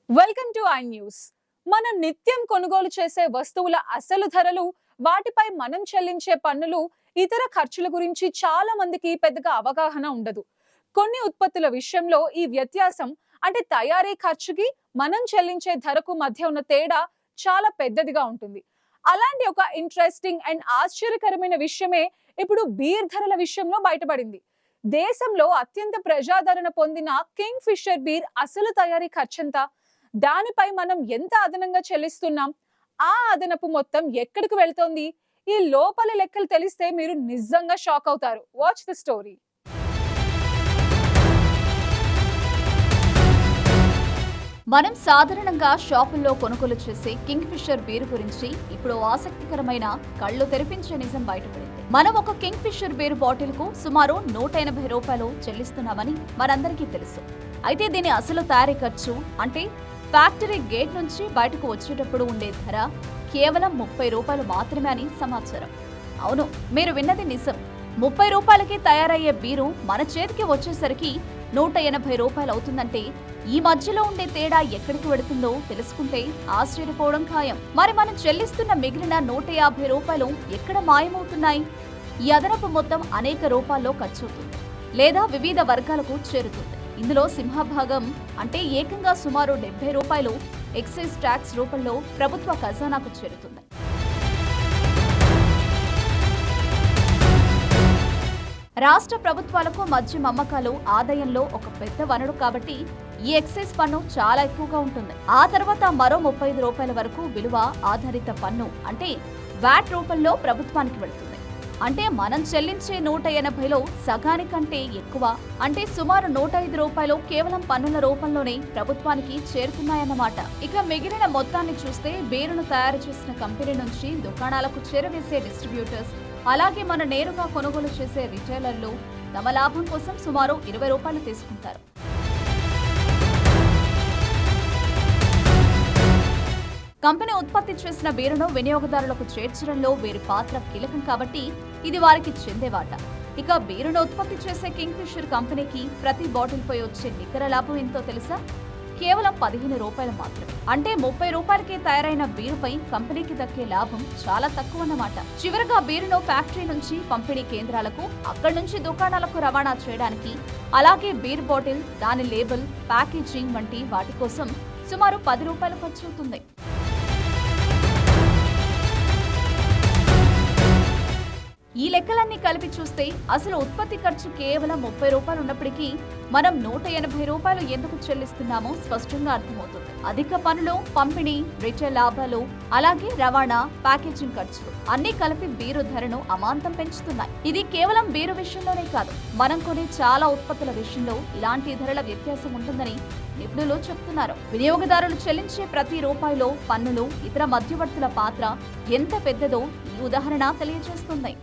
Welcome to I news. మనం నిత్యం కొనుగోలు చేసే వస్తువుల అసలు ధరలు, వాటిపై మనం చెల్లించే పన్నులు, ఇతర ఖర్చుల గురించి చాలా మందికి పెద్దగా అవగాహన ఉండదు. కొన్ని ఉత్పత్తుల విషయంలో ఈ వ్యత్యాసం అంటే తయారీ ఖర్చుకి మనం చెల్లించే ధరకు మధ్య ఉన్న తేడా చాలా పెద్దదిగా ఉంటుంది. అలాంటి ఒక ఇంట్రెస్టింగ్ అండ్ ఆశ్చర్యకరమైన విషయమే ఇప్పుడు బీర్ ధరల విషయంలో బయటపడింది. దేశంలో అత్యంత ప్రజాదరణ పొందిన కింగ్ ఫిషర్ బీర్ అసలు తయారీ ఖర్చంతా, దానిపై మనం ఎంత అదనంగా చెల్లిస్తున్నాం, ఆ అదనపు మొత్తం ఎక్కడికి వెళ్తోంది, ఈ లోపల లెక్కలు తెలిస్తే మీరు నిజంగా షాక్ అవుతారు. Watch the story. మనం సాధారణంగా షాపుల్లో కొనుగోలు చేసే కింగ్ ఫిషర్ బీర్ గురించి ఇప్పుడు ఆసక్తికరమైన కళ్ళు తెరిపించే నిజం బయటపడింది. మనం ఒక కింగ్ ఫిషర్ బీర్ బాటిల్ కు సుమారు 180 రూపాయలు చెల్లిస్తున్నామని మనందరికీ తెలుసు. అయితే దీని అసలు తయారీ ఖర్చు అంటే ఫ్యాక్టరీ గేట్ నుంచి బయటకు వచ్చేటప్పుడు ఉండే ధర కేవలం 30 రూపాయలు మాత్రమే అని సమాచారం. అవును, మీరు విన్నది నిజం. 30 రూపాయలకి తయారయ్యే బీరు మన చేతికి వచ్చేసరికి 180 రూపాయలు అవుతుందంటే ఈ మధ్యలో ఉండే తేడా ఎక్కడికి వెడుతుందో తెలుసుకుంటే ఆశ్చర్యపోవడం ఖాయం. మరి మనం చెల్లిస్తున్న మిగిలిన 150 రూపాయలు ఎక్కడ మాయమవుతున్నాయి? ఈ అదనపు మొత్తం అనేక రూపాల్లో ఖర్చవుతుంది లేదా వివిధ వర్గాలకు చేరుతుంది. ఇందులో సింహభాగం అంటే ఏకంగా సుమారు 70 రూపాయలు ఎక్సైజ్ ట్యాక్స్ రూపంలో ప్రభుత్వ ఖజానాకు చేరుతుంది. రాష్ట్ర ప్రభుత్వాలకు మద్యం అమ్మకాలు ఆదాయంలో ఒక పెద్ద వనరు కాబట్టి ఈ ఎక్సైజ్ పన్ను చాలా ఎక్కువగా ఉంటుంది. ఆ తర్వాత మరో 35 రూపాయల వరకు విలువ ఆధారిత పన్ను అంటే వ్యాట్ రూపంలో ప్రభుత్వానికి వెళుతుంది. అంటే మనం చెల్లించే 180లో సగానికంటే ఎక్కువ అంటే సుమారు 105 రూపాయలు కేవలం పన్నుల రూపంలోనే ప్రభుత్వానికి చేరుతున్నాయన్నమాట. ఇక మిగిలిన మొత్తాన్ని చూస్తే బీరును తయారు చేసిన కంపెనీ నుంచి దుకాణాలకు చేరవేసే డిస్ట్రిబ్యూటర్స్, అలాగే మన నేరుగా కొనుగోలు చేసే రిటైలర్లు తమ లాభం కోసం సుమారు 20 రూపాయలు తీసుకుంటారు. కంపెనీ ఉత్పత్తి చేసిన బీరును వినియోగదారులకు చేర్చడంలో వీరి పాత్ర కీలకం కాబట్టి ఇది వారికి చెందే వాటా. ఇక బీరును ఉత్పత్తి చేసే కింగ్ ఫిషర్ కంపెనీకి ప్రతి బాటిల్ పై వచ్చే నికర లాభం ఎంతో తెలుసా? కేవలం 15 రూపాయలు మాత్రమే. అంటే 30 రూపాయలకి తయారైన బీరుపై కంపెనీకి దక్కే లాభం చాలా తక్కువన్నమాట. చివరగా బీరును ఫ్యాక్టరీ నుంచి పంపిణీ కేంద్రాలకు, అక్కడి నుంచి దుకాణాలకు రవాణా చేయడానికి, అలాగే బీర్ బాటిల్, దాని లేబుల్, ప్యాకేజింగ్ వంటి వాటి కోసం సుమారు 10 రూపాయలు ఖర్చవుతుంది. ఈ లెక్కలన్నీ కలిపి చూస్తే అసలు ఉత్పత్తి ఖర్చు కేవలం 30 రూపాయలు ఉన్నప్పటికీ మనం 180 రూపాయలు ఎందుకు చెల్లిస్తున్నామో స్పష్టంగా అర్థమవుతుంది. అధిక పన్నులు, పంపిణీ, రిటైల్ లాభాలు, అలాగే రవాణా, ప్యాకేజింగ్ ఖర్చులు అన్ని కలిపి బీరు ధరను అమాంతం పెంచుతున్నాయి. ఇది కేవలం బీరు విషయంలోనే కాదు, మనం కొనే చాలా ఉత్పత్తుల విషయంలో ఇలాంటి ధరల వ్యత్యాసం ఉంటుందని నిపుణులు చెప్తున్నారు. వినియోగదారులు చెల్లించే ప్రతి రూపాయిలో పన్నులు, ఇతర మధ్యవర్తుల పాత్ర ఎంత పెద్దదో ఈ ఉదాహరణ తెలియజేస్తుంది.